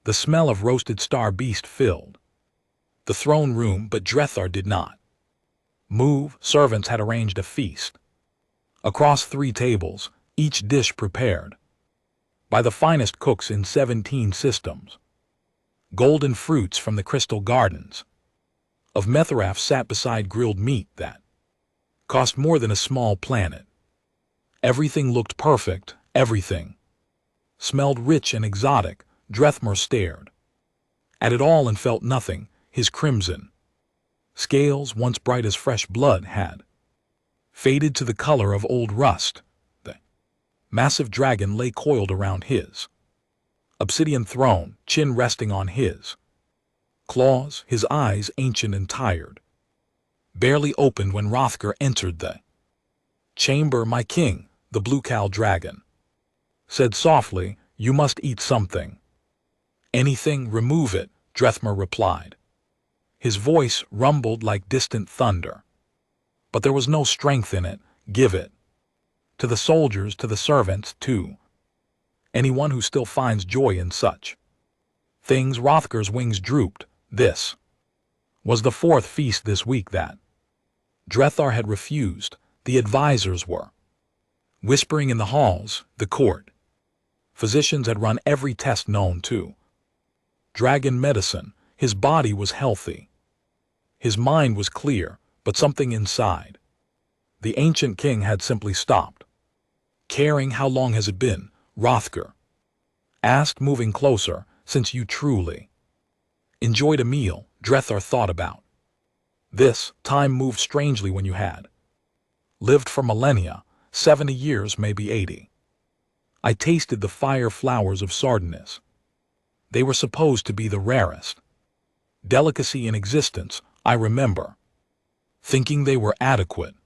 The smell of roasted star beast filled the throne room, but Drethar did not move. Servants had arranged a feast across 3 tables, each dish prepared by the finest cooks in 17 systems. Golden fruits from the crystal gardens of Metharaf sat beside grilled meat that cost more than a small planet. Everything looked perfect, everything smelled rich and exotic. Drethmar stared at it all and felt nothing. His crimson scales, once bright as fresh blood, had faded to the color of old rust. The massive dragon lay coiled around his obsidian throne, chin resting on his claws, his eyes ancient and tired, barely opened when Hrothgar entered the chamber. "My king," the blue-cow dragon said softly, "you must eat something." "Anything, remove it," Drethmar replied. His voice rumbled like distant thunder, but there was no strength in it. "Give it to the soldiers, to the servants, to anyone who still finds joy in such things." Hrothgar's wings drooped. This was the 4th feast this week that Drethar had refused. The advisors were whispering in the halls. The court physicians had run every test known to dragon medicine. His body was healthy. His mind was clear, but something inside the ancient king had simply stopped caring. "How long has it been?" Hrothgar asked, moving closer. "Since you truly enjoyed a meal." Drethar thought about this. "Time moved strangely when you had lived for millennia, 70 years, maybe 80. I tasted the fire flowers of Sardinis. They were supposed to be the rarest delicacy in existence. I remember thinking they were adequate.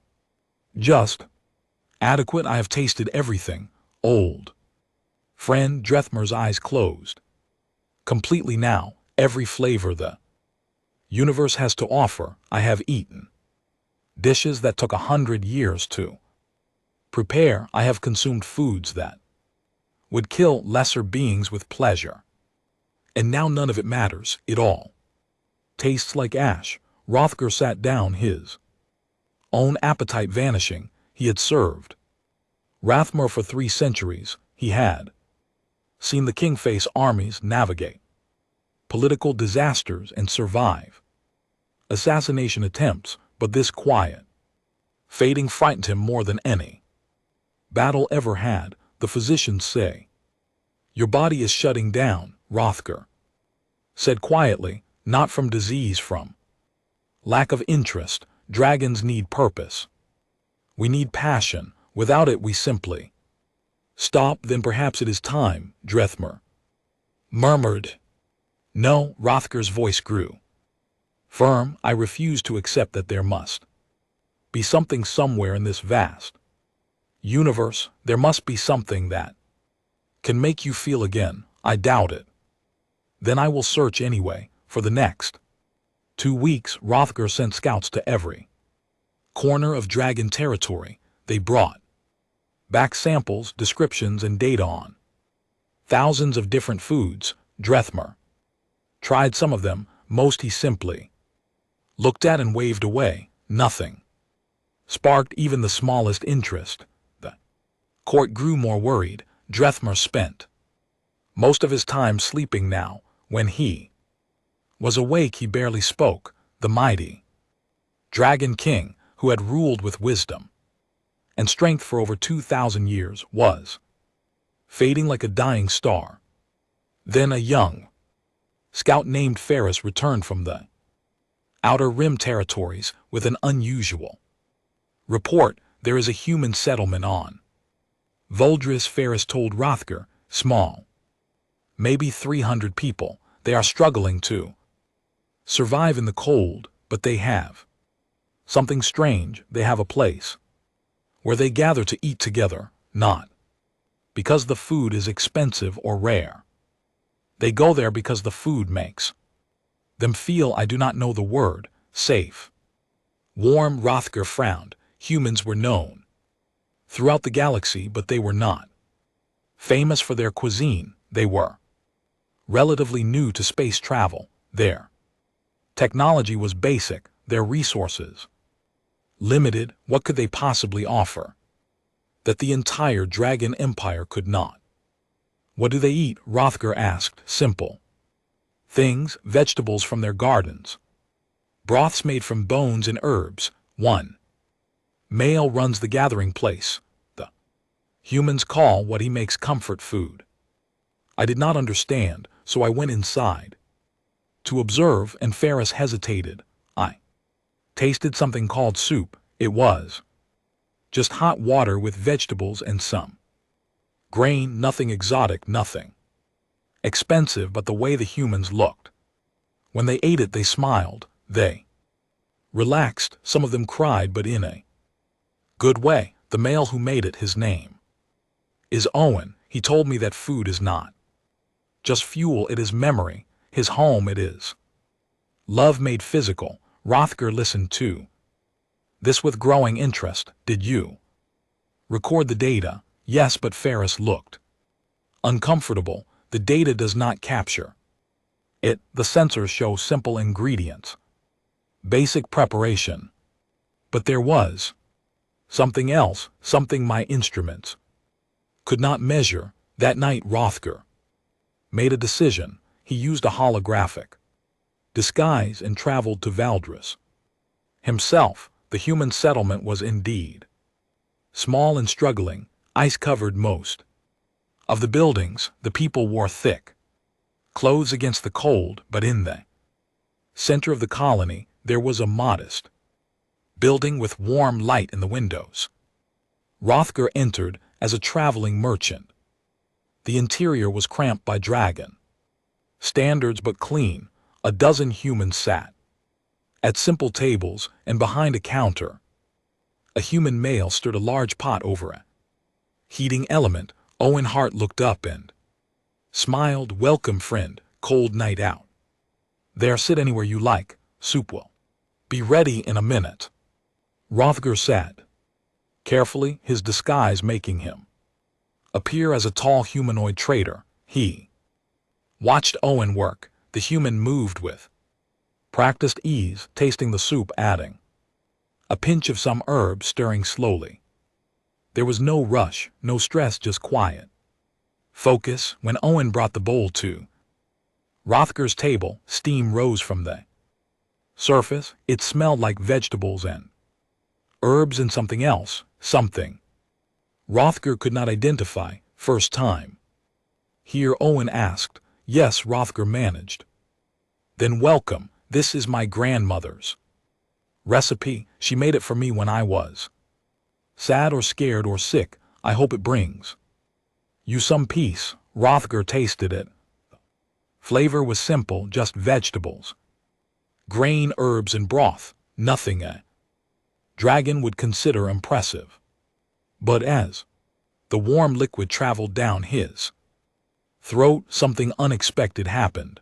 Just adequate. I have tasted everything, old friend." Drethmar's eyes closed completely now. "Every flavor the universe has to offer. I have eaten dishes that took 100 years to prepare. I have consumed foods that would kill lesser beings with pleasure. And now none of it matters. It all tastes like ash." Hrothgar sat down, his own appetite vanishing. He had served Rathmar for 3 centuries. He had seen the king face armies, navigate political disasters, and survive assassination attempts, but this quiet fading frightened him more than any battle ever had. "The physicians say your body is shutting down," Hrothgar said quietly. "Not from disease, from lack of interest. Dragons need purpose. We need passion. Without it we simply stop." "Then perhaps it is time," Drethmar murmured. "No," Hrothgar's voice grew firm. "I refuse to accept that there must be something somewhere in this vast universe. There must be something that can make you feel again. I doubt it. Then I will search anyway." For the next 2 weeks, Hrothgar sent scouts to every corner of dragon territory. They brought back samples, descriptions, and data on thousands of different foods. Drethmar tried some of them. Most he simply looked at and waved away. Nothing sparked even the smallest interest. The court grew more worried. Drethmar spent most of his time sleeping now. When he was awake, he barely spoke. The mighty Dragon King, who had ruled with wisdom and strength for over 2,000 years, was fading like a dying star. Then a young scout named Ferris returned from the Outer Rim territories with an unusual report. "There is a human settlement on Voldris," Ferris told Hrothgar. "Small, maybe 300 people. They are struggling to survive in the cold, but they have something strange. They have a place where they gather to eat together, not because the food is expensive or rare. They go there because the food makes them feel, I do not know the word, safe." Warm. Hrothgar frowned. Humans were known throughout the galaxy, but they were not famous for their cuisine. They were relatively new to space travel. Their technology was basic, their resources limited. What could they possibly offer that the entire Dragon Empire could not? What do they eat? Hrothgar asked. Simple things, vegetables from their gardens, broths made from bones and herbs. One male runs the gathering place. The humans call what he makes comfort food. I did not understand, so I went inside to observe, and Ferris hesitated. I tasted something called soup. It was just hot water with vegetables and some grain, nothing exotic, nothing expensive, but the way the humans looked. When they ate it, they smiled, they relaxed, some of them cried, but in a good way. The male who made it, his name is Owen. He told me that food is not just fuel, it is memory, his home it is love made physical. Hrothgar listened to this with growing interest. Did you record the data? Yes, but Ferris looked uncomfortable. The data does not capture it. The sensors show simple ingredients, basic preparation. But there was something else, something my instruments could not measure. That night Hrothgar made a decision. He used a holographic disguise and traveled to Valdris himself. The human settlement was indeed small and struggling. Ice covered most of the buildings. The people wore thick clothes against the cold, but in the center of the colony there was a modest building with warm light in the windows. Hrothgar entered as a traveling merchant. The interior was cramped by dragon standards, but clean. A dozen humans sat at simple tables, and behind a counter a human male stirred a large pot over a heating element. Owen Hart looked up and smiled. Welcome, friend. Cold night out there. Sit anywhere you like. Soup will be ready in a minute. Hrothgar sat carefully, his disguise making him appear as a tall humanoid trader. He watched Owen work. The human moved with practiced ease, tasting the soup, adding a pinch of some herb, stirring slowly. There was no rush, no stress, just quiet focus. When Owen brought the bowl to Hrothgar's table, steam rose from the surface. It smelled like vegetables and herbs and something else, something Hrothgar could not identify. First time here? Owen asked. Yes, Hrothgar managed. Then welcome. This is my grandmother's recipe. She made it for me when I was sad or scared or sick. I hope it brings you some peace. Hrothgar tasted it. Flavor was simple, just vegetables, grain, herbs, and broth. Nothing a dragon would consider impressive. But as the warm liquid traveled down his throat, something unexpected happened.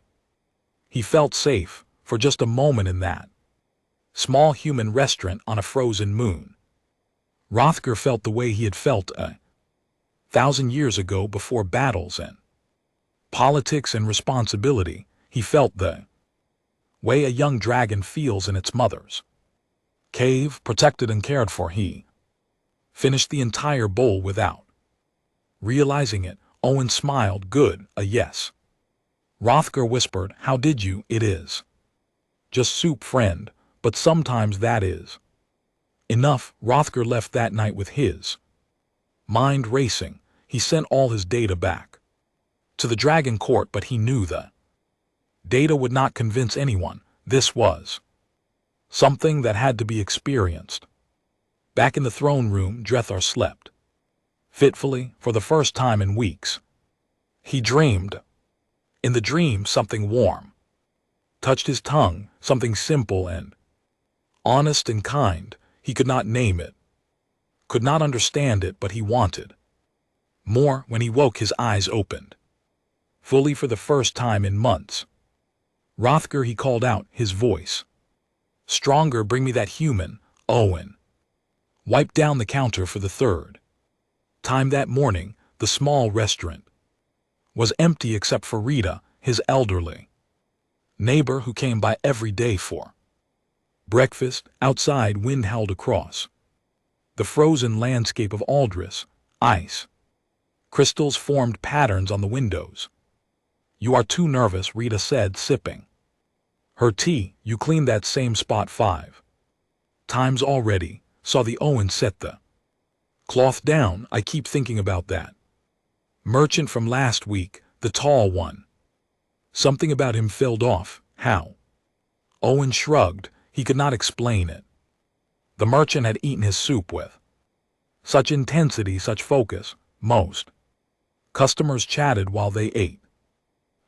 He felt safe for just a moment in that small human restaurant on a frozen moon. Hrothgar felt the way he had felt 1,000 years ago, before battles and politics and responsibility. He felt the way a young dragon feels in its mother's cave, protected and cared for. He finished the entire bowl without realizing it. Owen smiled. Good, a yes. Hrothgar whispered, how did you? It is just soup, friend, but sometimes that is enough. Hrothgar left that night with his mind racing. He sent all his data back to the Dragon Court, but he knew the data would not convince anyone. This was something that had to be experienced. Back in the throne room, Drethar slept fitfully for the first time in weeks. He dreamed. In the dream, something warm touched his tongue, something simple and honest and kind. He could not name it, could not understand it, but he wanted more. When he woke, his eyes opened fully for the first time in months. Hrothgar, he called out, his voice stronger. Bring me that human. Owen wiped down the counter for the third time that morning. The small restaurant was empty except for Rita, his elderly neighbor who came by every day for breakfast. Outside, wind howled across the frozen landscape of Aldris. Ice crystals formed patterns on the windows. "You are too nervous," Rita said, sipping her tea. "You cleaned that same spot 5 times already." Saw the Owen set the cloth down. "I keep thinking about that merchant from last week, the tall one. Something about him filled off." "How?" Owen shrugged. He could not explain it. The merchant had eaten his soup with such intensity, such focus. Most customers chatted while they ate,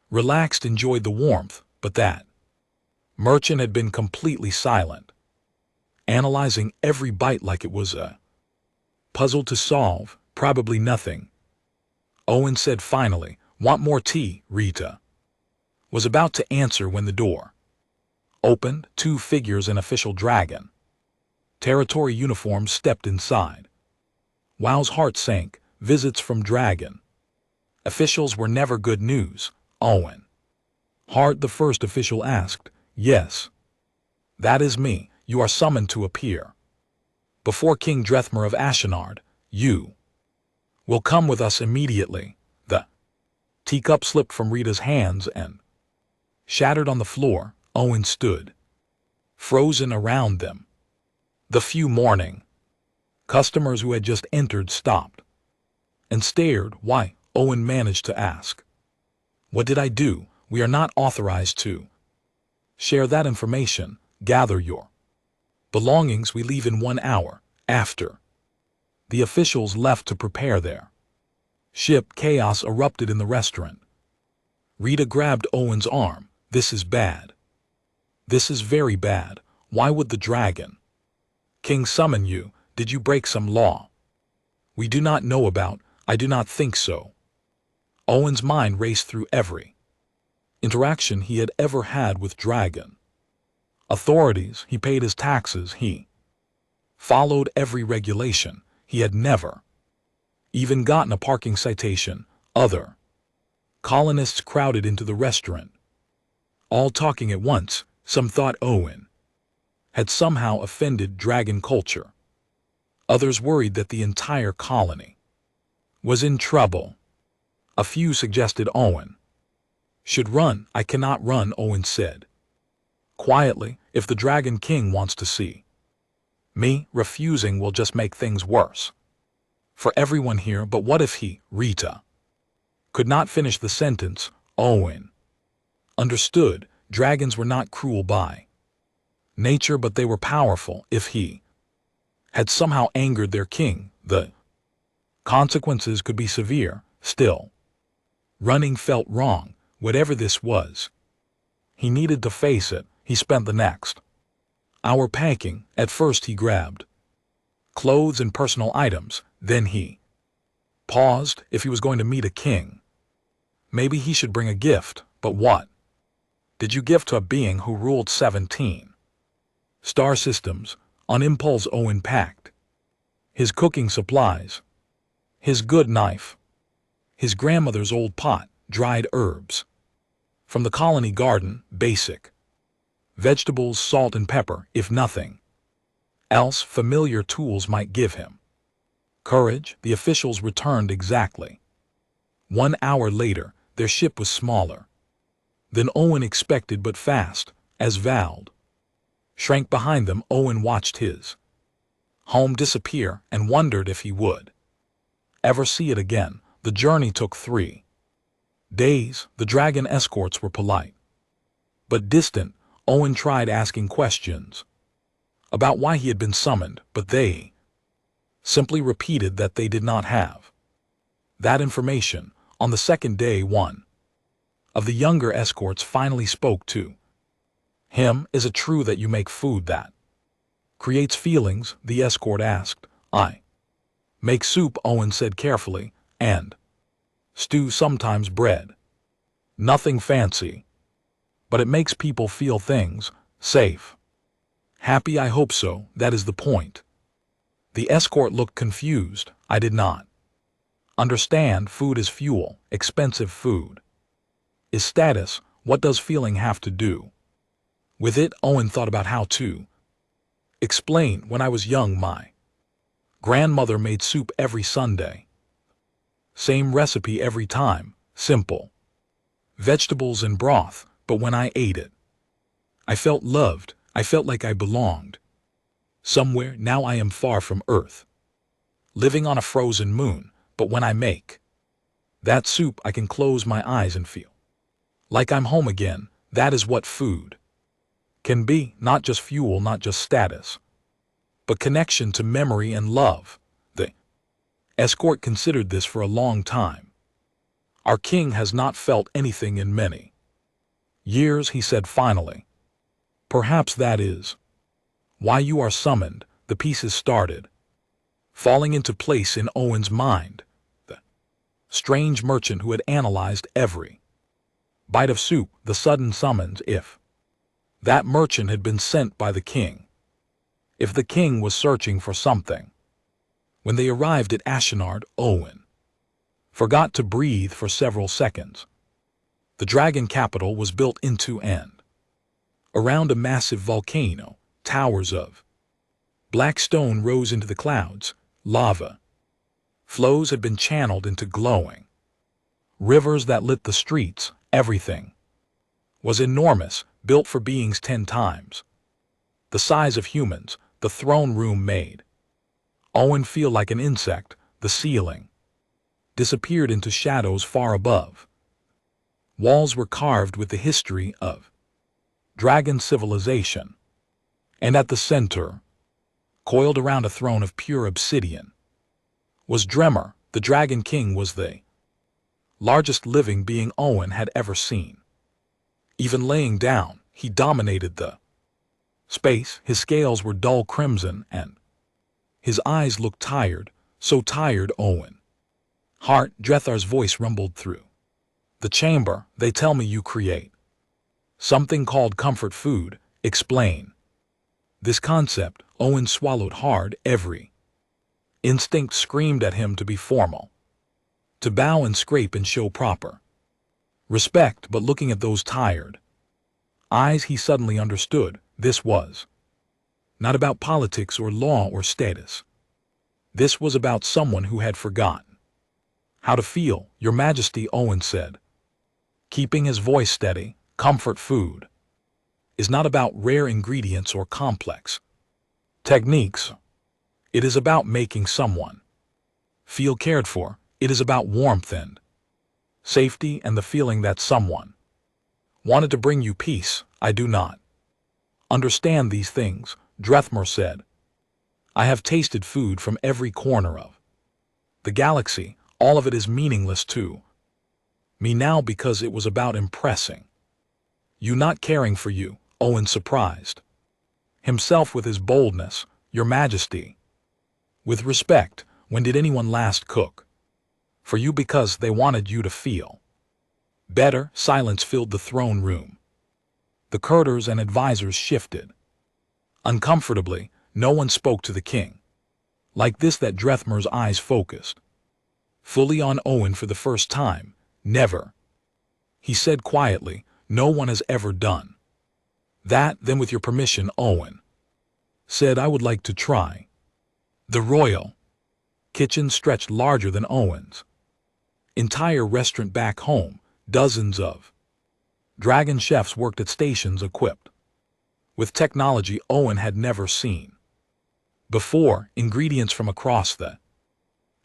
relaxed, enjoyed the warmth, but that merchant had been completely silent, analyzing every bite like it was a puzzle to solve. "Probably nothing," Owen said finally. "Want more tea?" Rita was about to answer when the door opened. 2 figures in official dragon territory uniforms stepped inside. Wow's heart sank. Visits from dragon officials were never good news. Owen Hart, the first official, asked. "Yes, that is me. You are summoned to appear before King Drethmer of Ashenard. You will come with us immediately." The teacup slipped from Rita's hands and shattered on the floor. Owen stood frozen around them. The few morning customers who had just entered stopped and stared. "Why?" Owen managed to ask. "What did I do?" "We are not authorized to share that information. Gather your belongings. We leave in 1 hour." After the officials left to prepare their ship, chaos erupted in the restaurant. Rita grabbed Owen's arm. "This is bad. This is very bad. Why would the dragon king summon you? Did you break some law we do not know about?" "I do not think so." Owen's mind raced through every interaction he had ever had with dragon authorities. He paid his taxes. He followed every regulation. He had never even gotten a parking citation. Other colonists crowded into the restaurant, all talking at once. Some thought Owen had somehow offended dragon culture. Others worried that the entire colony was in trouble. A few suggested Owen should run. "I cannot run," Owen said quietly. "If the Dragon King wants to see me, refusing will just make things worse for everyone here." "But what if he—" Rita could not finish the sentence. Owen understood. Dragons were not cruel by nature, but they were powerful. If he had somehow angered their king, the consequences could be severe. Still, running felt wrong. Whatever this was, he needed to face it. He spent the next hour packing. At first he grabbed clothes and personal items. Then he paused. If he was going to meet a king, maybe he should bring a gift. But what did you give to a being who ruled 17 star systems? On impulse, Owen packed his cooking supplies, his good knife, his grandmother's old pot, dried herbs from the colony garden, basic vegetables, salt and pepper. If nothing else, familiar tools might give him courage. The officials returned exactly 1 hour later. Their ship was smaller than Owen expected, but fast. As Vald shrank behind them, Owen watched his home disappear and wondered if he would ever see it again. The journey took 3 days. The dragon escorts were polite but distant. Owen tried asking questions about why he had been summoned, but they simply repeated that they did not have that information. On the second day, one of the younger escorts finally spoke to him. "Is it true that you make food that creates feelings?" the escort asked. "I make soup," Owen said carefully, "and stew, sometimes bread. Nothing fancy, but it makes people feel things. Safe. Happy, I hope so. That is the point." The escort looked confused. "I did not understand. Food is fuel, expensive food is status, what does feeling have to do with it? Owen thought about how to explain. When I was young, my grandmother made soup every Sunday. Same recipe every time, simple. Vegetables and broth, but when I ate it, I felt loved, I felt like I belonged somewhere. Now I am far from Earth, living on a frozen moon, but when I make that soup I can close my eyes and feel like I'm home again. That is what food can be, not just fuel, not just status, but connection to memory and love. The escort considered this for a long time. Our king has not felt anything in many years, he said finally. Perhaps that is why you are summoned. The pieces started falling into place in Owen's mind. The strange merchant who had analyzed every bite of soup, the sudden summons. If that merchant had been sent by the king, if the king was searching for something. When they arrived at Ashenard, Owen forgot to breathe for several seconds. The dragon capital was built into and around a massive volcano. Towers of black stone rose into the clouds. Lava flows had been channeled into glowing rivers that lit the streets. Everything was enormous, built for beings 10 times the size of humans. The throne room made Owen feel like an insect. The ceiling disappeared into shadows far above. Walls were carved with the history of dragon civilization. And at the center, coiled around a throne of pure obsidian, was Dremer. The Dragon King was the largest living being Owen had ever seen. Even laying down, he dominated the space. His scales were dull crimson and his eyes looked tired, so tired Owen. Heart, Drethar's voice rumbled through the chamber. They tell me you create something called comfort food. Explain this concept. Owen swallowed hard. Every instinct screamed at him to be formal, to bow and scrape and show proper respect. But looking at those tired eyes, he suddenly understood. This was not about politics or law or status. This was about someone who had forgotten how to feel. Your Majesty, Owen said, keeping his voice steady, comfort food is not about rare ingredients or complex techniques. It is about making someone feel cared for. It is about warmth and safety and the feeling that someone wanted to bring you peace. I do not understand these things, Drethmer said. I have tasted food from every corner of the galaxy. All of it is meaningless to me now because it was about impressing you, not caring for you. Owen surprised himself with his boldness. Your Majesty, with respect, when did anyone last cook for you because they wanted you to feel better? Silence filled the throne room. The courtiers and advisors shifted uncomfortably. No one spoke to the king like this. That Drethmer's eyes focused fully on Owen for the first time. Never, he said quietly. No one has ever done that. Then with your permission, Owen said, I would like to try. The royal kitchen stretched larger than Owen's entire restaurant back home. Dozens of dragon chefs worked at stations equipped with technology Owen had never seen before. Ingredients from across the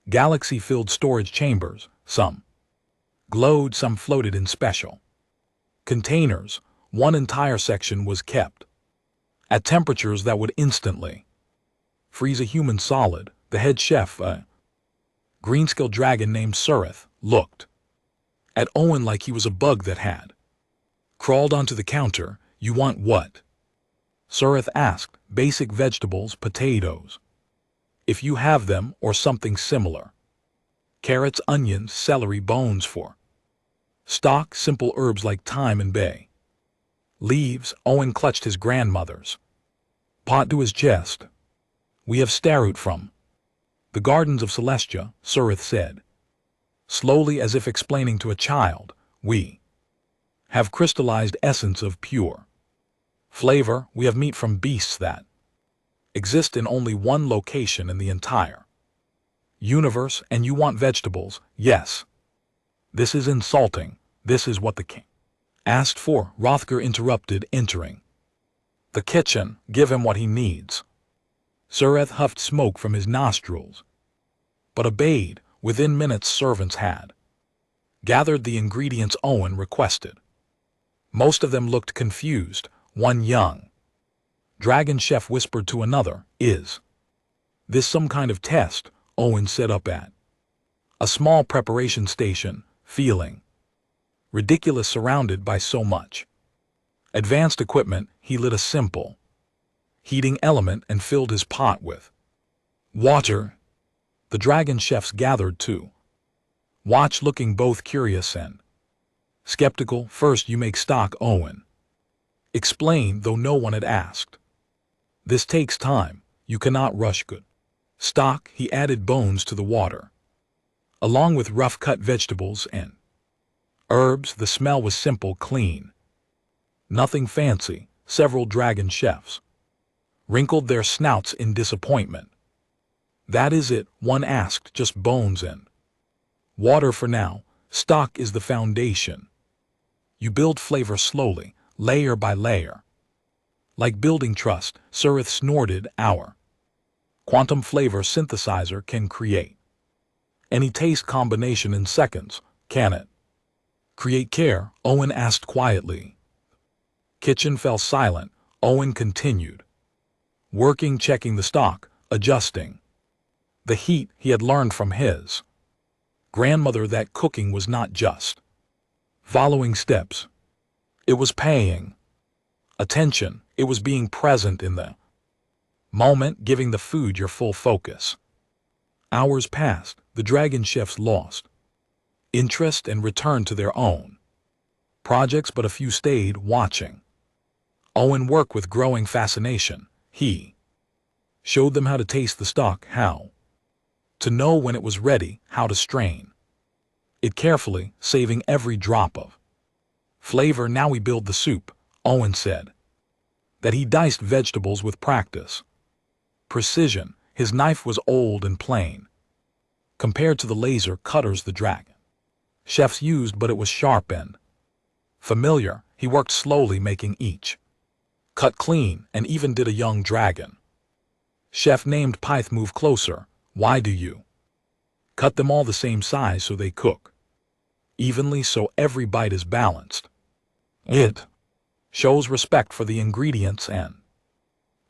galaxy filled storage chambers. Some glowed, some floated in special containers. One entire section was kept at temperatures that would instantly freeze a human solid. The head chef, a green-scale dragon named Surith, looked at Owen like he was a bug that had crawled onto the counter. You want what? Surith asked. Basic vegetables, potatoes, if you have them, or something similar. Carrots, onions, celery, bones for stock, simple herbs like thyme and bay leaves. Owen clutched his grandmother's pot to his chest. We have starroot from the gardens of Celestia, Surith said, slowly as if explaining to a child. We have crystallized essence of pure flavor. We have meat from beasts that exist in only one location in the entire universe, and you want vegetables? Yes. This is insulting. This is what the king asked for. Rothgar interrupted, entering the kitchen. Give him what he needs. Sureth huffed smoke from his nostrils, but obeyed. Within minutes, servants had gathered the ingredients Owen requested. Most of them looked confused. One young dragon chef whispered to another, "Is this some kind of test?" Owen set up at a small preparation station, feeling ridiculous surrounded by so much advanced equipment. He lit a simple heating element and filled his pot with water. The dragon chefs gathered to watch, looking both curious and skeptical. First you make stock, Owen explained, though no one had asked. This takes time. You cannot rush good stock. He added bones to the water, along with rough-cut vegetables and herbs. The smell was simple, clean, nothing fancy. Several dragon chefs wrinkled their snouts in disappointment. That is it, one asked. Just bones and water for now. Stock is the foundation. You build flavor slowly, layer by layer, like building trust. Sureth snorted. Our quantum flavor synthesizer can create any taste combination in seconds. Can it create care? Owen asked quietly. Kitchen fell silent. Owen continued working, checking the stock, adjusting the heat. He had learned from his grandmother that cooking was not just following steps. It was paying attention. It was being present in the moment, giving the food your full focus. Hours passed. The dragon chefs lost interest and returned to their own projects, but a few stayed, watching Owen work with growing fascination. He showed them how to taste the stock, how to know when it was ready, how to strain it carefully, saving every drop of flavor. Now we build the soup. Owen said that he diced vegetables with precision. His knife was old and plain compared to the laser cutters the dragon chefs used, but it was sharp and familiar. He worked slowly, making each cut clean, and even did a young dragon chef named Pyth move closer. Why do you cut them all the same size so they cook evenly, so every bite is balanced? It shows respect for the ingredients and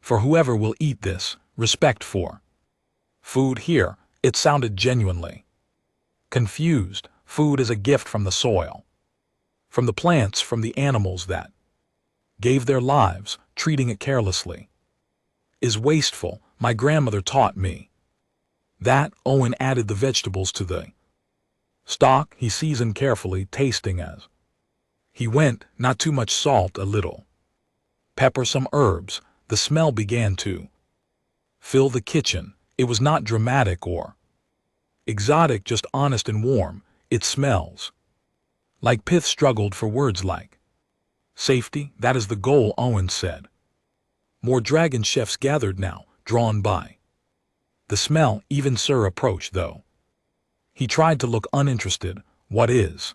for whoever will eat this. Respect for food here. It sounded genuinely confused. Food is a gift from the soil, from the plants, from the animals that gave their lives. Treating it carelessly is wasteful. My grandmother taught me that. Owen added the vegetables to the stock. He seasoned carefully, tasting as he went. Not too much salt, a little pepper, some herbs. The smell began to fill the kitchen. It was not dramatic or exotic, just honest and warm. It smells like Pith struggled for words like safety. That is the goal, Owen said. More dragon chefs gathered now, drawn by the smell. Even Sir approached, though he tried to look uninterested. What is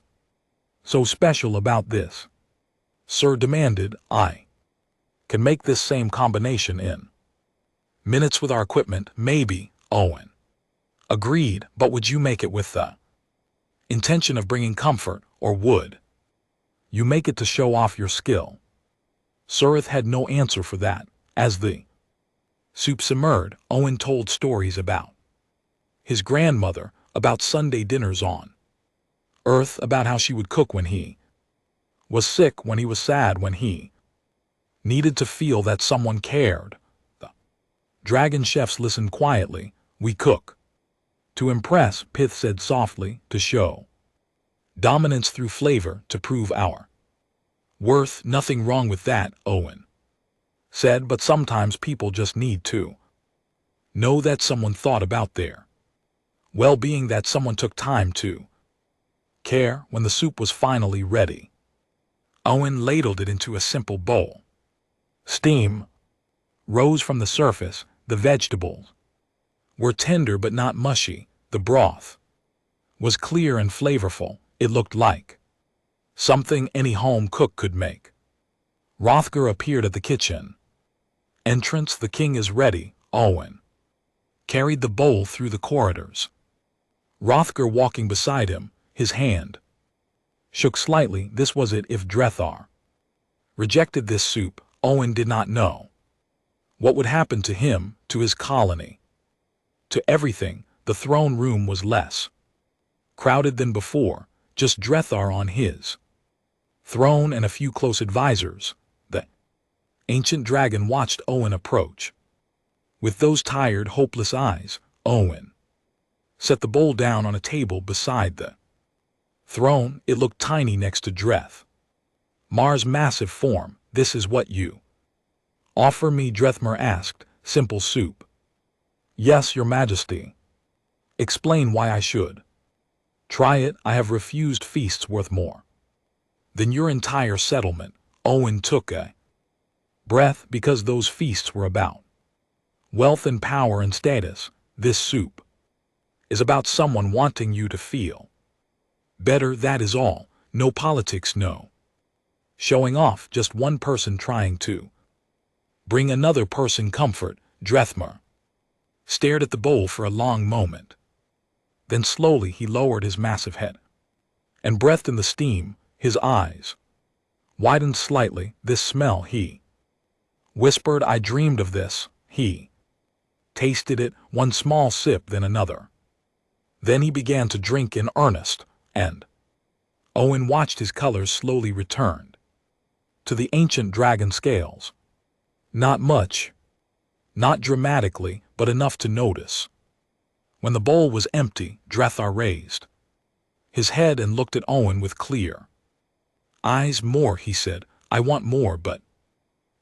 so special about this? Sir demanded. I can make this same combination in minutes with our equipment. Maybe, Owen agreed, but would you make it with the intention of bringing comfort, or would you make it to show off your skill? Sureth had no answer for that. As the soup simmered, Owen told stories about his grandmother, about Sunday dinners on Earth, about how she would cook when he was sick, when he was sad, when he needed to feel that someone cared. The dragon chefs listened quietly. We cook to impress, Pith said softly, to show dominance through flavor, to prove our worth. Nothing wrong with that, Owen said, but sometimes people just need to know that someone thought about their well-being, that someone took time to care. When the soup was finally ready, Owen ladled it into a simple bowl. Steam rose from the surface. The vegetables were tender but not mushy. The broth was clear and flavorful. It looked like something any home cook could make. Hrothgar appeared at the kitchen entrance. The king is ready. Owen carried the bowl through the corridors. Hrothgar walking beside him, his hand shook slightly. This was it. If Drethar rejected this soup, Owen did not know what would happen to him, to his colony, to everything. The throne room was less crowded than before, just Drethar on his throne and a few close advisors. The ancient dragon watched Owen approach. With those tired, hopeless eyes, Owen set the bowl down on a table beside the throne. It looked tiny next to Dreth Mar's massive form. This is what you offer me? Drethmar asked. Simple soup. Yes, your majesty. Explain why I should try it. I have refused feasts worth more than your entire settlement. Owen took a breath. Because those feasts were about wealth and power and status. This soup is about someone wanting you to feel better, that is all. No politics, no showing off, just one person trying to bring another person comfort. Drethmar stared at the bowl for a long moment. Then slowly he lowered his massive head and breathed in the steam. His eyes widened slightly. This smell, he whispered. I dreamed of this. He tasted it, one small sip, then another. Then he began to drink in earnest, and Owen watched his colors slowly return to the ancient dragon scales. Not much, not dramatically, but enough to notice. When the bowl was empty, Drethar raised his head and looked at Owen with clear eyes. More, he said. I want more, but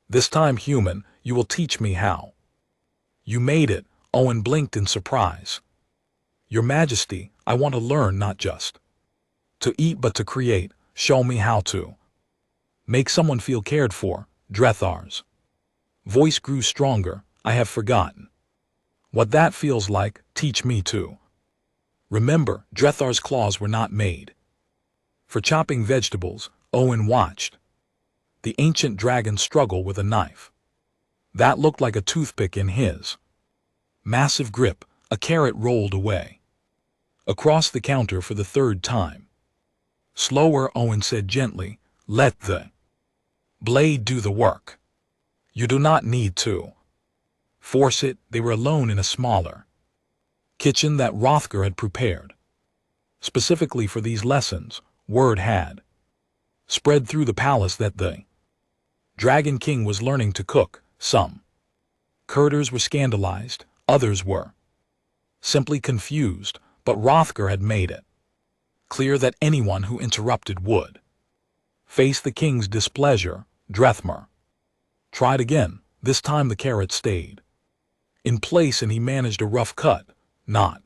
this time human. You will teach me how you made it. Owen blinked in surprise. Your Majesty, I want to learn, not just to eat but to create. Show me how to make someone feel cared for. Drethar's voice grew stronger. I have forgotten what that feels like. Teach me to remember. Drethar's claws were not made for chopping vegetables. Owen watched the ancient dragon struggle with a knife that looked like a toothpick in his massive grip. A carrot rolled away across the counter for the third time. Slower, Owen said gently. Let the blade do the work. You do not need to force it. They were alone in a smaller kitchen that Hrothgar had prepared specifically for these lessons. Word had spread through the palace that the Dragon King was learning to cook. Some courtiers were scandalized, others were simply confused, but Hrothgar had made it clear that anyone who interrupted would face the king's displeasure. Drethmar tried again. This time the carrot stayed in place and he managed a rough cut. Not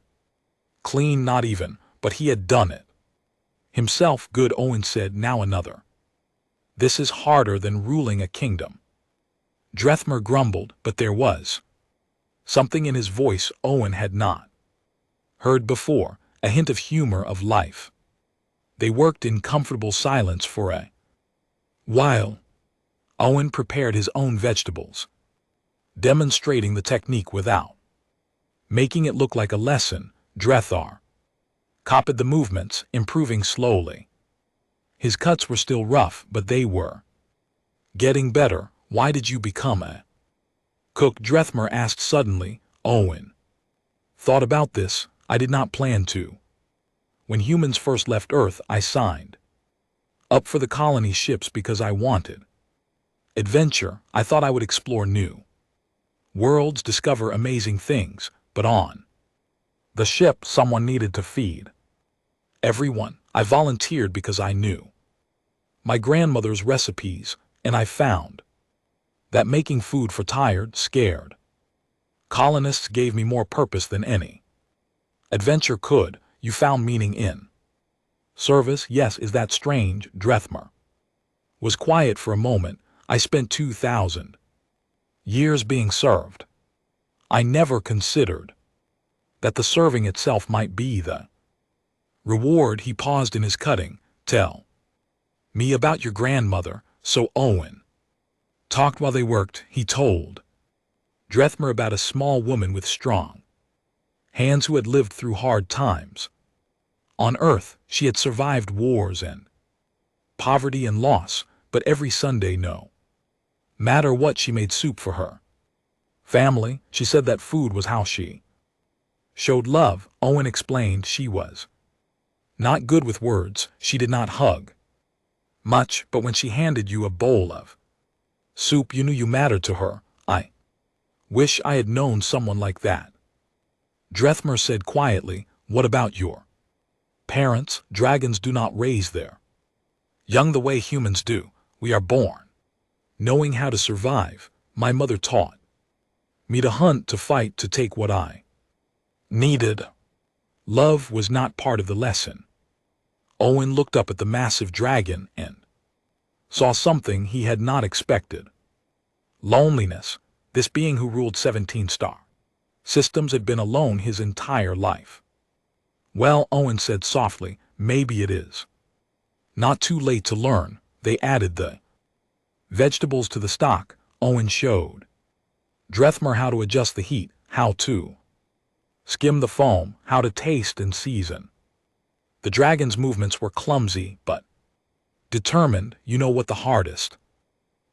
clean, not even, but he had done it himself. Good, Owen said. Now another. This is harder than ruling a kingdom. Drethmar grumbled, but there was something in his voice Owen had not heard before, a hint of humor, of life. They worked in comfortable silence for a while. Owen prepared his own vegetables, demonstrating the technique without making it look like a lesson. Drethar copied the movements, improving slowly. His cuts were still rough, but they were getting better. Why did you become a cook? Drethmar asked suddenly. Owen thought about this. I did not plan to. When humans first left Earth, I signed up for the colony ships because I wanted adventure. I thought I would explore new worlds, discover amazing things, but on the ship someone needed to feed everyone. I volunteered because I knew my grandmother's recipes, and I found that making food for tired, scared colonists gave me more purpose than any adventure could. You found meaning in service. Yes, is that strange? Drethmar was quiet for a moment. I spent 2,000 years being served. I never considered that the serving itself might be the reward. He paused in his cutting. Tell me about your grandmother. So Owen talked while they worked. He told Drethmer about a small woman with strong hands who had lived through hard times. On Earth, she had survived wars and poverty and loss, but every Sunday, no matter what, she made soup for her family. She said that food was how she showed love. Owen explained she was not good with words. She did not hug much, but when she handed you a bowl of soup, you knew you mattered to her. I wish I had known someone like that. Drethmer said quietly, what about your parents? Dragons do not raise their young the way humans do. We are born knowing how to survive. My mother taught me to hunt, to fight, to take what I needed. Love was not part of the lesson. Owen looked up at the massive dragon and saw something he had not expected. Loneliness. This being who ruled 17-star systems had been alone his entire life. Well, Owen said softly, maybe it is not too late to learn. They added the vegetables to the stock. Owen showed Drethmer how to adjust the heat, how to skim the foam, how to taste and season. The dragon's movements were clumsy but determined. You know what the hardest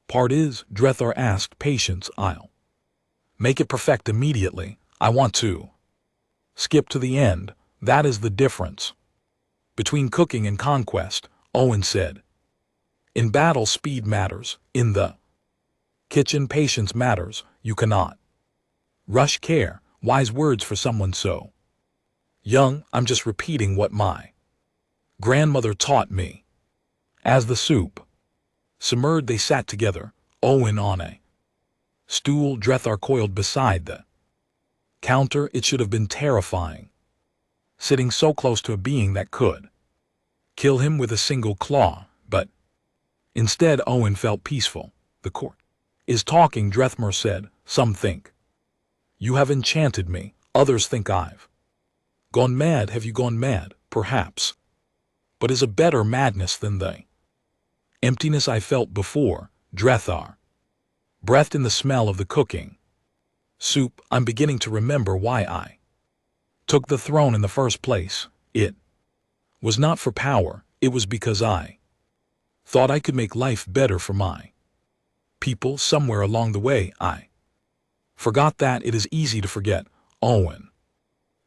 part is? Drethmer asked. Patience. I'll make it perfect immediately. I want to skip to the end. That is the difference between cooking and conquest, Owen said. In battle, speed matters. In the kitchen, patience matters. You cannot rush care. Wise words for someone so young. I'm just repeating what my grandmother taught me. As the soup simmered, they sat together, Owen on a stool, Drethmer coiled beside the counter. It should have been terrifying, sitting so close to a being that could kill him with a single claw, but instead Owen felt peaceful. The court is talking, Drethmer said. Some think you have enchanted me, others think I've gone mad. Have you gone mad? Perhaps. But is a better madness than the emptiness I felt before. Drethmer breathed in the smell of the cooking soup. I'm beginning to remember why I took the throne in the first place. It was not for power. It was because I thought I could make life better for my people. Somewhere along the way, I forgot that. It is easy to forget, Owen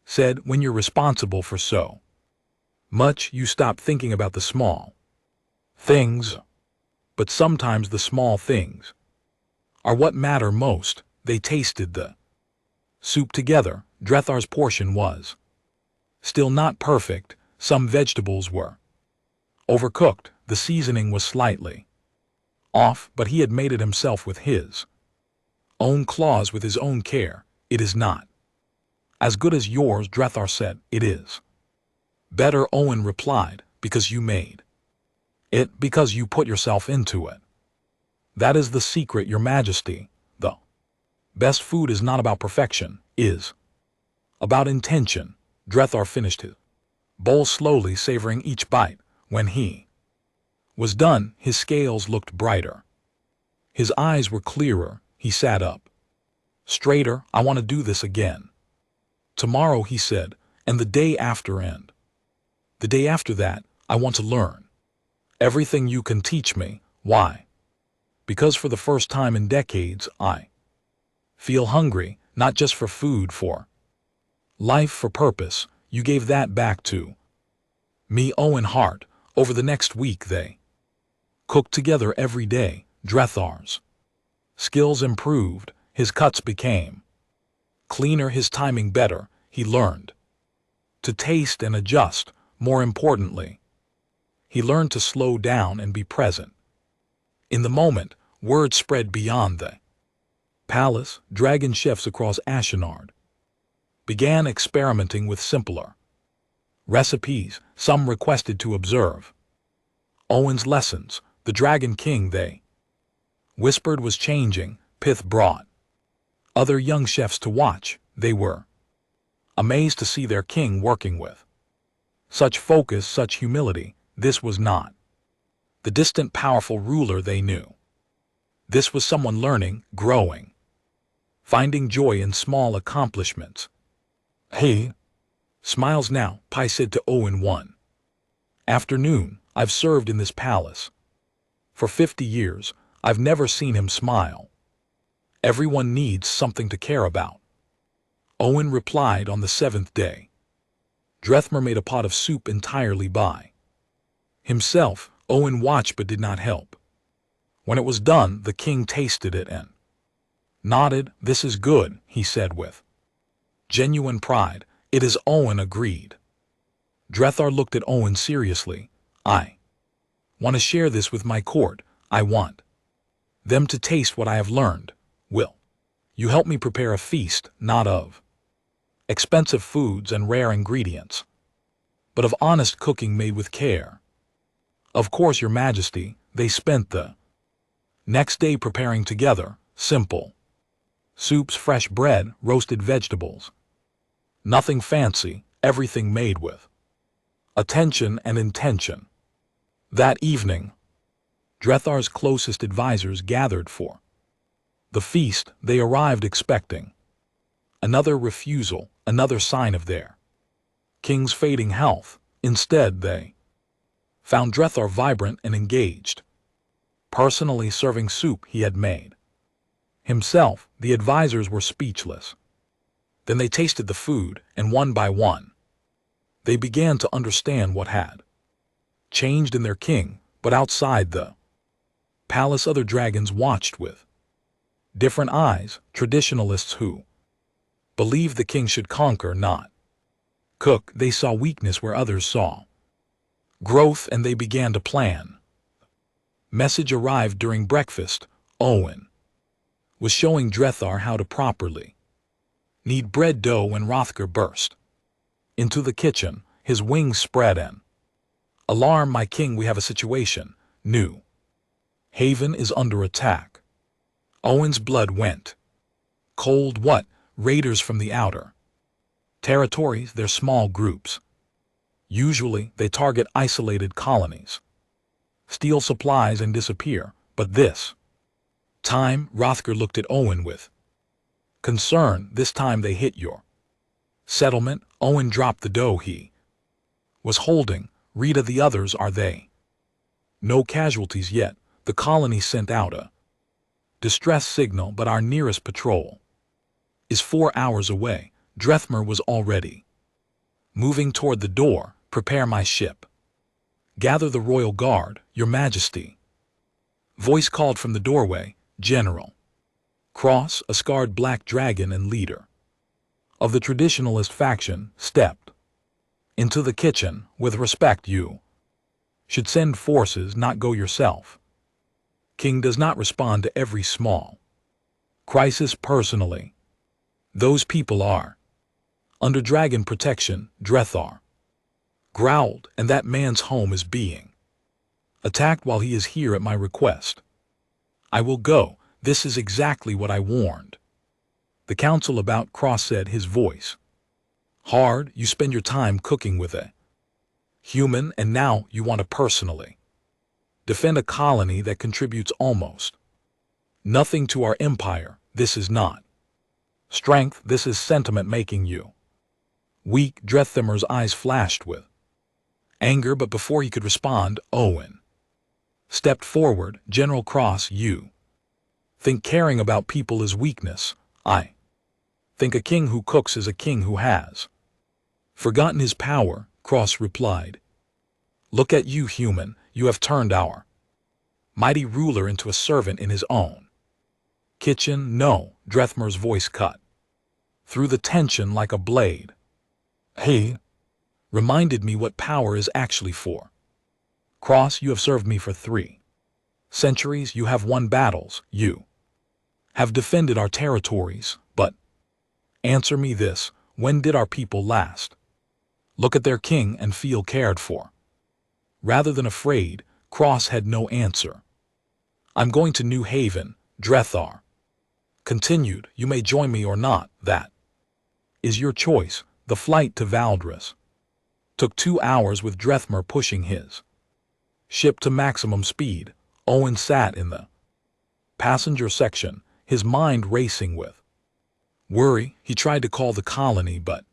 said. When you're responsible for so much, you stop thinking about the small things. But sometimes the small things are what matter most. They tasted the soup together. Drethmer's portion was still not perfect. Some vegetables were overcooked. The seasoning was slightly off, but he had made it himself with his own claws, with his own care. It is not as good as yours, Drethmer said. It is better, Owen replied, because you made it, because you put yourself into it. That is the secret, Your Majesty. The best food is not about perfection, is about intention. Drethmer finished his bowl slowly, savoring each bite. When he was done, his scales looked brighter. His eyes were clearer. He sat up straighter. I want to do this again tomorrow, he said, and the day after, and the day after that. I want to learn everything you can teach me. Why? Because for the first time in decades, I feel hungry, not just for food, for life, for purpose. You gave that back to me, Owen Hart. Over the next week, they cooked together every day. Drethmer's skills improved. His cuts became cleaner, his timing better. He learned to taste and adjust. More importantly, he learned to slow down and be present in the moment. Word spread beyond the palace. Dragon chefs across Ashenard began experimenting with simpler recipes. Some requested to observe Owen's lessons. The Dragon King, they whispered, was changing. Pith brought other young chefs to watch. They were amazed to see their king working with such focus, such humility. This was not the distant, powerful ruler they knew. This was someone learning, growing, finding joy in small accomplishments. Hey, smiles now, Pai said to Owen one afternoon. I've served in this palace for 50 years. I've never seen him smile. Everyone needs something to care about. Owen replied. On the 7th day, Drethmer made a pot of soup entirely by himself. Owen watched but did not help. When it was done, the king tasted it and nodded. This is good, he said with genuine pride. It is, Owen agreed. Drethar looked at Owen seriously. I want to share this with my court. I want them to taste what I have learned. Will you help me prepare a feast, not of expensive foods and rare ingredients, but of honest cooking made with care? Of course, Your Majesty. They spent the next day preparing together simple soups, fresh bread, roasted vegetables. Nothing fancy, everything made with attention and intention. That evening, Drethar's closest advisors gathered for the feast. They arrived expecting another refusal, another sign of their king's fading health. Instead, they found Drethar vibrant and engaged, personally serving soup he had made himself. The advisors were speechless. Then they tasted the food, and one by one, they began to understand what had changed in their king. But outside the palace, other dragons watched with different eyes. Traditionalists who believed the king should conquer, not cook. They saw weakness where others saw growth, and they began to plan. Message arrived during breakfast. Owen was showing Drethar how to properly knead bread dough when Hrothgar burst into the kitchen, his wings spread and alarm. My king, we have a situation. New Haven is under attack. Owen's blood went cold. What? Raiders from the outer territories. They're small groups. Usually they target isolated colonies, steal supplies and disappear. But this time, Hrothgar looked at Owen with concern. This time they hit your settlement. Owen dropped the dough he was holding. Rita, the others, are they? No casualties yet. The colony sent out a distress signal, but our nearest patrol is 4 hours away. Drethmer was already moving toward the door. Prepare my ship. Gather the royal guard, Your Majesty. Voice called from the doorway. General Cross, a scarred black dragon and leader of the traditionalist faction, stepped into the kitchen. With respect, you should send forces, not go yourself. King does not respond to every small crisis personally. Those people are under dragon protection. Drethar growled, and that man's home is being attacked while he is here at my request. I will go. This is exactly what I warned the council about. Cross said, his voice hard. You spend your time cooking with a human, and now you want to personally defend a colony that contributes almost nothing to our empire. This is not strength. This is sentiment making you weak. Drethimer's eyes flashed with anger, but before he could respond, Owen stepped forward. General Cross, you think caring about people is weakness. I think a king who cooks is a king who has forgotten his power. Cross replied. Look at you, human. You have turned our mighty ruler into a servant in his own kitchen. No, Drethmer's voice cut through the tension like a blade. He reminded me what power is actually for. Cross, you have served me for 3 centuries. You have won battles. You have defended our territories. But answer me this: when did our people last look at their king and feel cared for rather than afraid? Cross had no answer. I'm going to New Haven, Drethar continued. You may join me or not. That is your choice. The flight to Valdres took 2 hours with Drethmer pushing his ship to maximum speed. Owen sat in the passenger section, his mind racing with worry. He tried to call the colony, but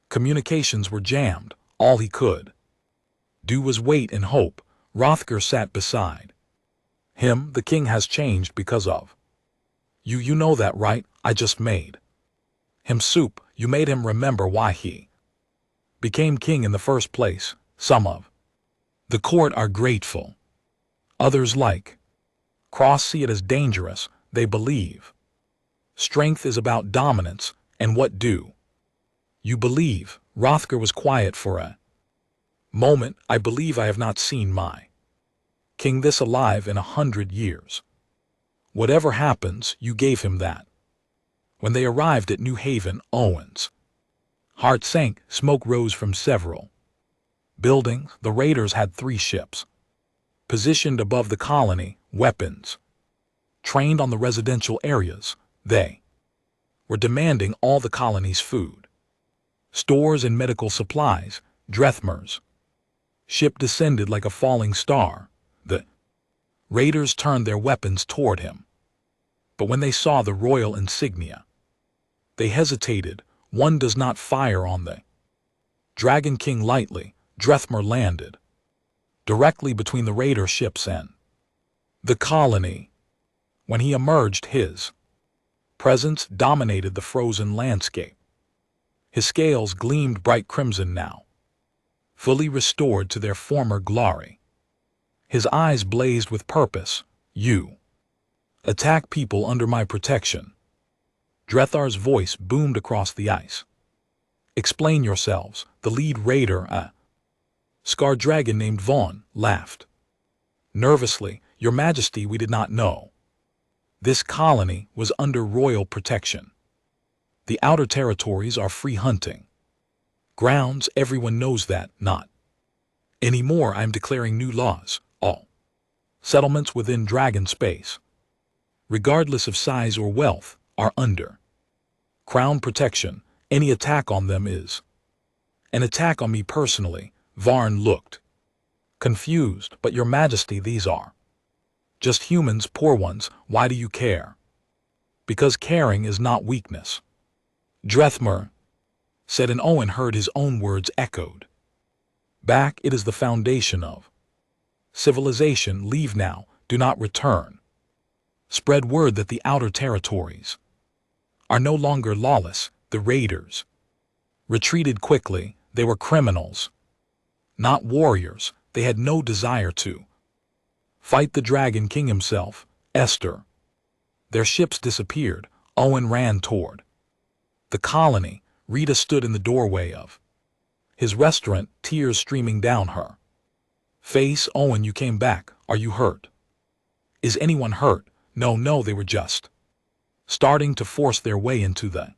communications were jammed. All he could do was wait and hope. Rothger sat beside him. The king has changed because of you. You know that, right? I just made him soup. You made him remember why he became king in the first place. Some of the court are grateful. Others, like Cross, see it as dangerous. They believe strength is about dominance. And what do you believe? Rothger was quiet for a moment. I believe I have not seen my king this alive in 100 years. Whatever happens, you gave him that. When they arrived at New Haven, Owen's heart sank. Smoke rose from several buildings. The raiders had 3 ships positioned above the colony, weapons trained on the residential areas. They were demanding all the colony's food, stores, and medical supplies. Drethmer's ship descended like a falling star. The raiders turned their weapons toward him, but when they saw the royal insignia, they hesitated. One does not fire on the Dragon King lightly. Drethmer landed directly between the raider ships and the colony. When he emerged, his presence dominated the frozen landscape. His scales gleamed bright crimson now, fully restored to their former glory. His eyes blazed with purpose. You attack people under my protection. Drethar's voice boomed across the ice. Explain yourselves. The lead raider, a scar dragon named Vaughn, laughed nervously. Your Majesty, we did not know this colony was under royal protection. The outer territories are free hunting grounds. Everyone knows that. Not anymore. I am declaring new laws. All settlements within dragon space, regardless of size or wealth, are under crown protection. Any attack on them is an attack on me personally. Varn looked confused. But Your Majesty, these are just humans, poor ones. Why do you care? Because caring is not weakness, Drethmer said, and Owen heard his own words echoed back. It is the foundation of civilization. Leave now. Do not return. Spread word that the outer territories are no longer lawless. The raiders retreated quickly. They were criminals, not warriors. They had no desire to fight the Dragon King himself. Esther. Their ships disappeared. Owen ran toward the colony. Rita stood in the doorway of his restaurant, tears streaming down her face. Owen, you came back. Are you hurt? Is anyone hurt? No, they were just starting to force their way into the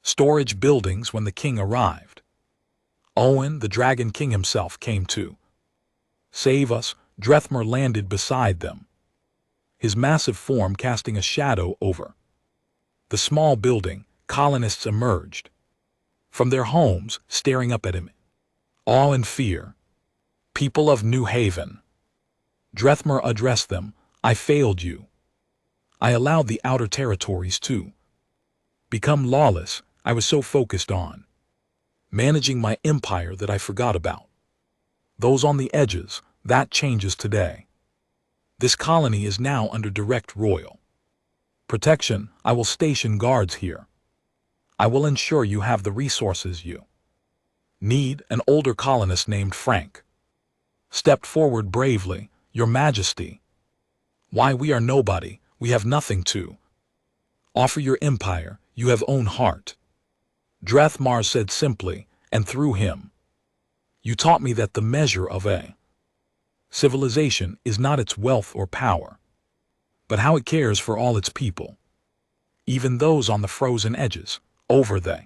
storage buildings when the king arrived. Owen, the Dragon King himself, came to save us. Drethmer landed beside them, his massive form casting a shadow over the small building. Colonists emerged from their homes, staring up at him, awe and fear. People of New Haven, Drethmer addressed them. I failed you. I allowed the outer territories to become lawless. I was so focused on managing my empire that I forgot about those on the edges. That changes today. This colony is now under direct royal protection. I will station guards here. I will ensure you have the resources you need. An older colonist named Frank stepped forward bravely. Your Majesty, why, we are nobody. We have nothing to offer your empire. You have own heart. Drethmar said simply, and through him, you taught me that the measure of a civilization is not its wealth or power, but how it cares for all its people, even those on the frozen edges. Over the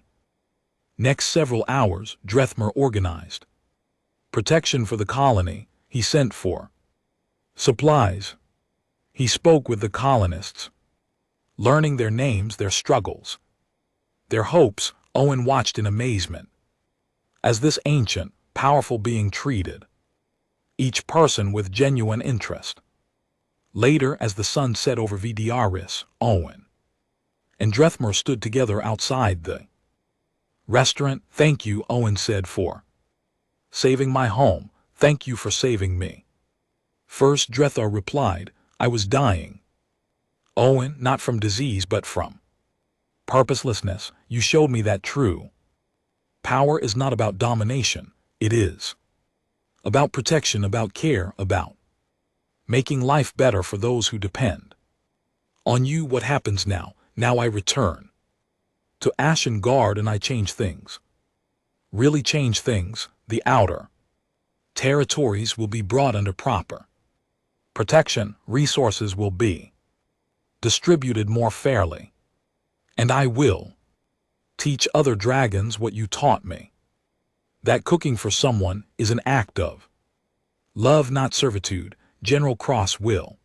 next several hours, Drethmer organized protection for the colony. He sent for Supplies. He spoke with the colonists, learning their names, their struggles, their hopes. Owen watched in amazement as this ancient, powerful being treated each person with genuine interest. Later, as the sun set over Vidiaris, Owen and Drethmer stood together outside the restaurant. "Thank you," Owen said, "for saving my home. Thank you for saving me." First, Drethar replied, "I was dying." Owen, "Not from disease but from purposelessness. You showed me that true power is not about domination. It is about protection, about care, about making life better for those who depend on you." What happens now? Now I return to Ashen Guard and I change things. Really change things. The outer territories will be brought under proper protection. Resources will be distributed more fairly. And I will teach other dragons what you taught me. That cooking for someone is an act of love, not servitude. General Cross will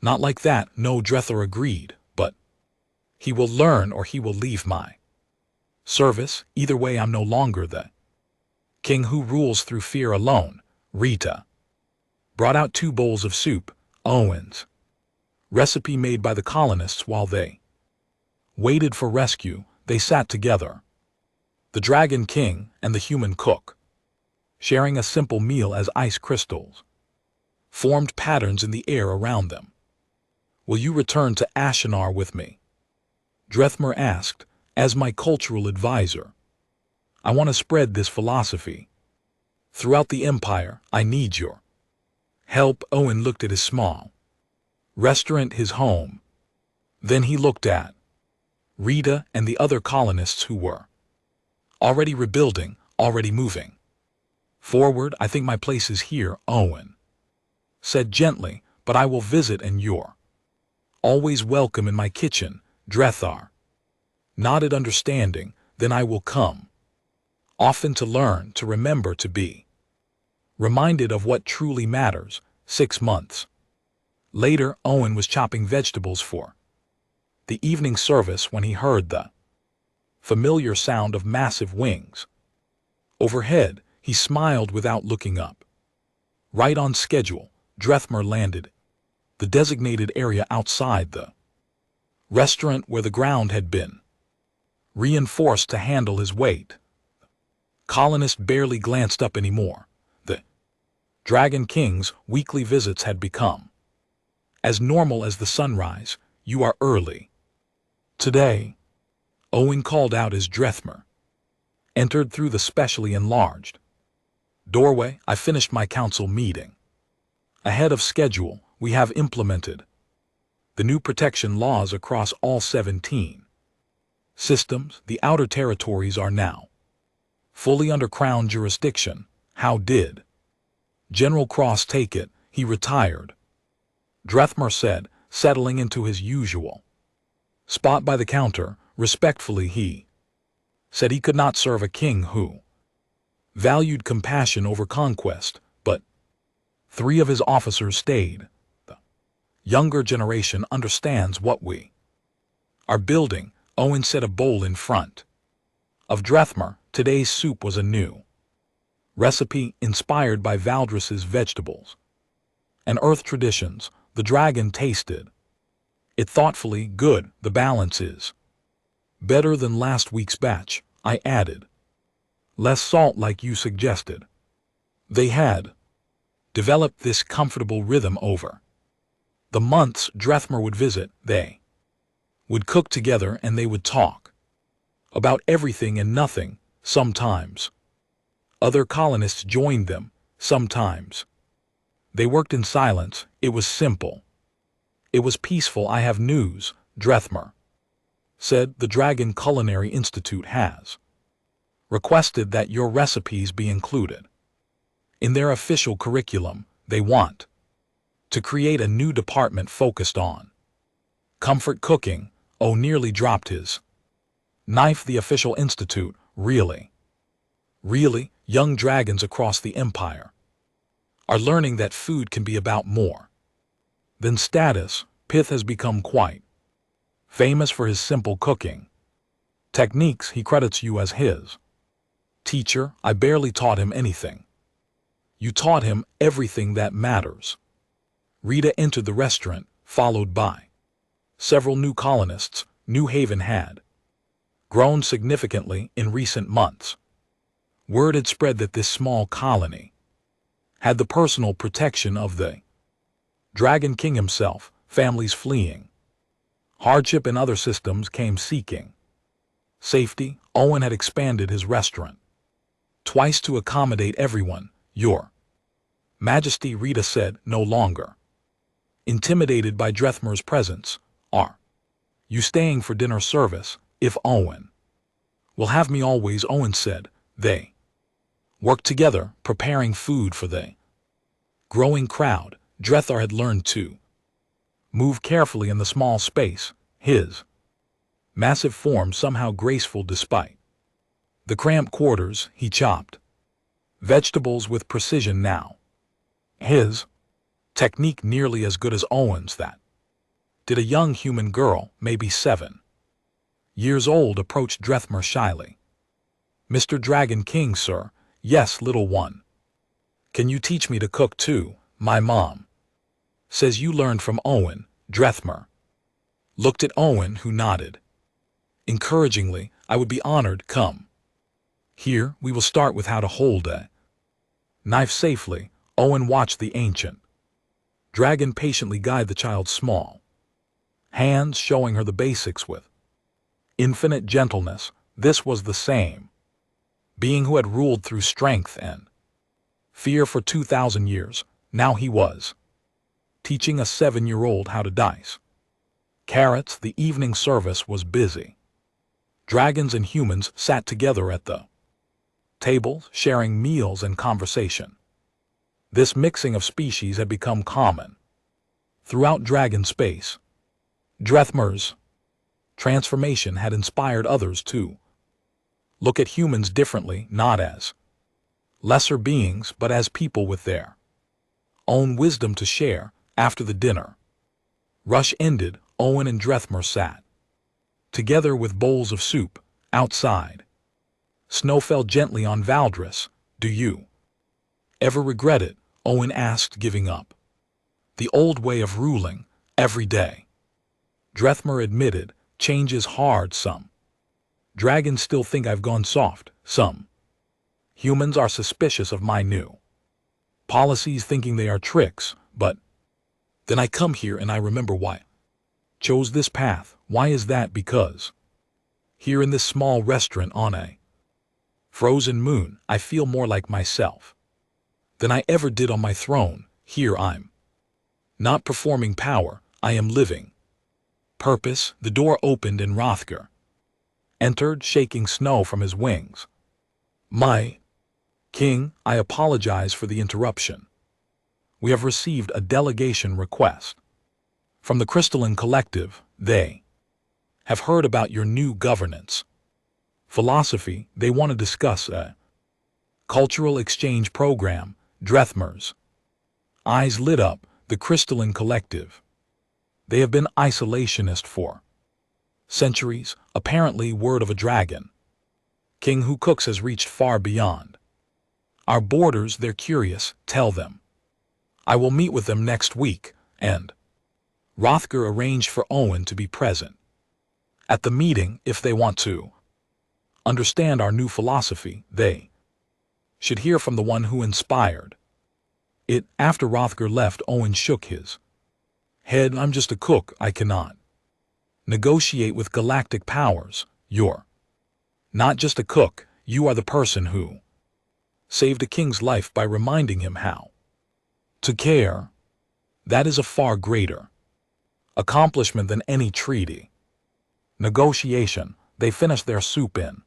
not like that. No, Drethar agreed, but he will learn or he will leave my service. Either way, I'm no longer the king who rules through fear alone. Rita brought out 2 bowls of soup, Owen's recipe made by the colonists. While they waited for rescue, they sat together, the Dragon King and the human cook, sharing a simple meal as ice crystals formed patterns in the air around them. "Will you return to Ashenar with me?" Drethmer asked. "As my cultural advisor, I want to spread this philosophy throughout the Empire. I need your help." Owen looked at his small restaurant, his home. Then he looked at Rita and the other colonists who were already rebuilding, already moving forward. "I think my place is here," Owen said gently, "but I will visit and you're always welcome in my kitchen." Drethar nodded understanding. "Then I will come often to learn, to remember, to be reminded of what truly matters." 6 months later, Owen was chopping vegetables for the evening service when he heard the familiar sound of massive wings overhead. He smiled without looking up. Right on schedule, Drethmer landed the designated area outside the restaurant where the ground had been reinforced to handle his weight. Colonist barely glanced up anymore. The Dragon King's weekly visits had become as normal as the sunrise. "You are early today," Owen called out as Drethmer entered through the specially enlarged doorway. "I finished my council meeting ahead of schedule. We have implemented the new protection laws across all 17 systems. The outer territories are now fully under Crown jurisdiction." "How did General Cross take it?" "He retired," Drethmer said, settling into his usual spot by the counter. Respectfully, he said he could not serve a king who valued compassion over conquest, but 3 of his officers stayed. "The younger generation understands what we are building," Owen set a bowl in front of Drethmer. Today's soup was a new recipe inspired by Valdris's vegetables and earth traditions. The dragon tasted it thoughtfully. "Good, the balance is better than last week's batch," I added. "Less salt like you suggested." They had developed this comfortable rhythm over the months Drethmer would visit. They would cook together and they would talk about everything and nothing. Sometimes other colonists joined them. Sometimes they worked in silence. It was simple. It was peaceful. "I have news," Drethmer said. "The Dragon Culinary Institute has requested that your recipes be included in their official curriculum. They want to create a new department focused on comfort cooking." O nearly dropped his knife. "The official institute? Really? Really? Young dragons across the empire are learning that food can be about more than status. Pith has become quite famous for his simple cooking techniques. He credits you as his teacher. I barely taught him anything. You taught him everything that matters. Rita entered the restaurant, followed by several new colonists. New Haven had grown significantly in recent months. Word had spread that this small colony had the personal protection of the Dragon King himself. Families fleeing hardship and other systems came seeking safety. Owen had expanded his restaurant twice to accommodate everyone. Your Majesty, Rita said, no longer intimidated by Drethmer's presence. Are you staying for dinner service? If Owen will have me always, Owen said. They worked together, preparing food for the growing crowd. Drethar had learned to move carefully in the small space, his massive form somehow graceful despite the cramped quarters. He chopped vegetables with precision now. His technique nearly as good as Owen's. That did a young human girl, maybe 7 years old, approached Drethmer shyly. Mr. Dragon King, sir. Yes, little one. Can you teach me to cook too? My mom says you learned from Owen. Drethmer looked at Owen, who nodded encouragingly. I would be honored. Come here. We will start with how to hold a knife safely. Owen watched the ancient dragon patiently guide the child's small hands, showing her the basics with infinite gentleness. This was the same being who had ruled through strength and fear for 2,000 years. Now he was teaching a 7-year-old how to dice carrots. The evening service was busy. Dragons and humans sat together at the tables, sharing meals and conversation. This mixing of species had become common throughout dragon space. Drethmer's transformation had inspired others to look at humans differently, not as lesser beings, but as people with their own wisdom to share. After the dinner rush ended, Owen and Drethmer sat together with bowls of soup outside. Snow fell gently on Valdris. Do you ever regret it? Owen asked, giving up the old way of ruling every day. Drethmer admitted, change is hard. Some dragons still think I've gone soft. Some humans are suspicious of my new policies, thinking they are tricks. But then I come here and I remember why I chose this path. Why is that? Because here in this small restaurant on a frozen moon, I feel more like myself than I ever did on my throne. Here I'm not performing power, I am living purpose. The door opened and Hrothgar entered, shaking snow from his wings. My king, I apologize for the interruption. We have received a delegation request from the Crystalline Collective. They have heard about your new governance philosophy. They want to discuss a cultural exchange program. Drethmer's eyes lit up. The Crystalline Collective. They have been isolationist for centuries. Apparently, word of a dragon king who cooks has reached far beyond our borders. They're curious. Tell them I will meet with them next week. And Hrothgar arranged for Owen to be present at the meeting. If they want to understand our new philosophy, they should hear from the one who inspired it. After Hrothgar left, Owen shook his head. I'm just a cook. I cannot negotiate with galactic powers. You're not just a cook. You are the person who saved a king's life by reminding him how to care. That is a far greater accomplishment than any treaty negotiation. They finished their soup in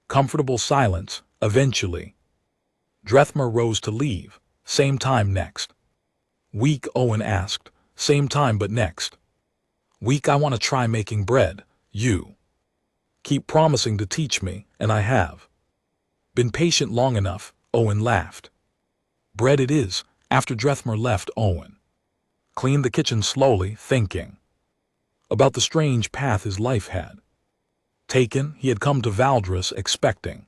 comfortable silence. Eventually, Drethmer rose to leave. Same time next week? Owen asked. Same time, but next week I want to try making bread. You keep promising to teach me, and I have been patient long enough. Owen laughed. Bread it is. After Drethmer left, Owen cleaned the kitchen slowly, thinking about the strange path his life had taken. He had come to Valdres expecting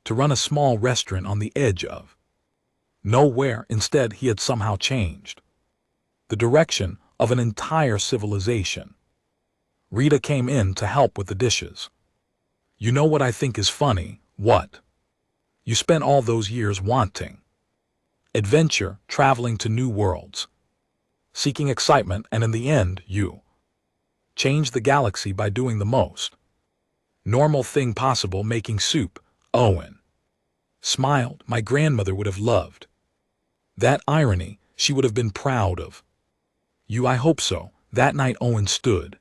to run a small restaurant on the edge of nowhere. Instead, he had somehow changed the direction of an entire civilization. Rita came in to help with the dishes. "You know what I think is funny? What? You spent all those years wanting adventure, traveling to new worlds, seeking excitement, and in the end, you changed the galaxy by doing the most normal thing possible, making soup." Owen smiled. "My grandmother would have loved that irony. She would have been proud of you." "I hope so." That night, Owen stood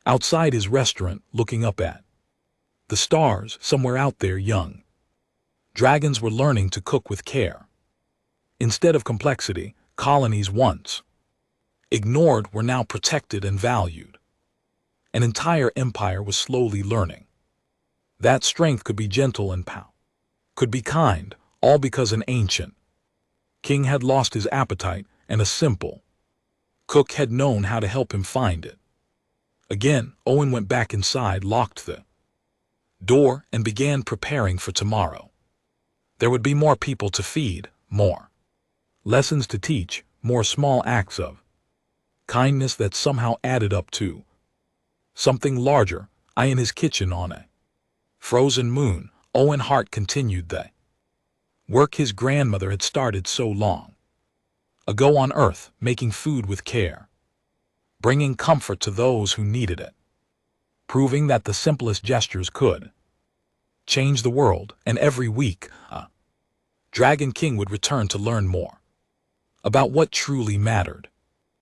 outside his restaurant, looking up at the stars. Somewhere out there, young dragons were learning to cook with care. Instead of complexity, colonies once ignored were now protected and valued. An entire empire was slowly learning that strength could be gentle and could be kind, all because an ancient king had lost his appetite and a simple cook had known how to help him find it. Again, Owen went back inside, locked the door, and began preparing for tomorrow. There would be more people to feed, more lessons to teach, more small acts of kindness that somehow added up to something larger. In his kitchen on a frozen moon, Owen Hart continued the work his grandmother had started so long ago on Earth, making food with care, bringing comfort to those who needed it, proving that the simplest gestures could change the world. And every week, a Dragon King would return to learn more about what truly mattered.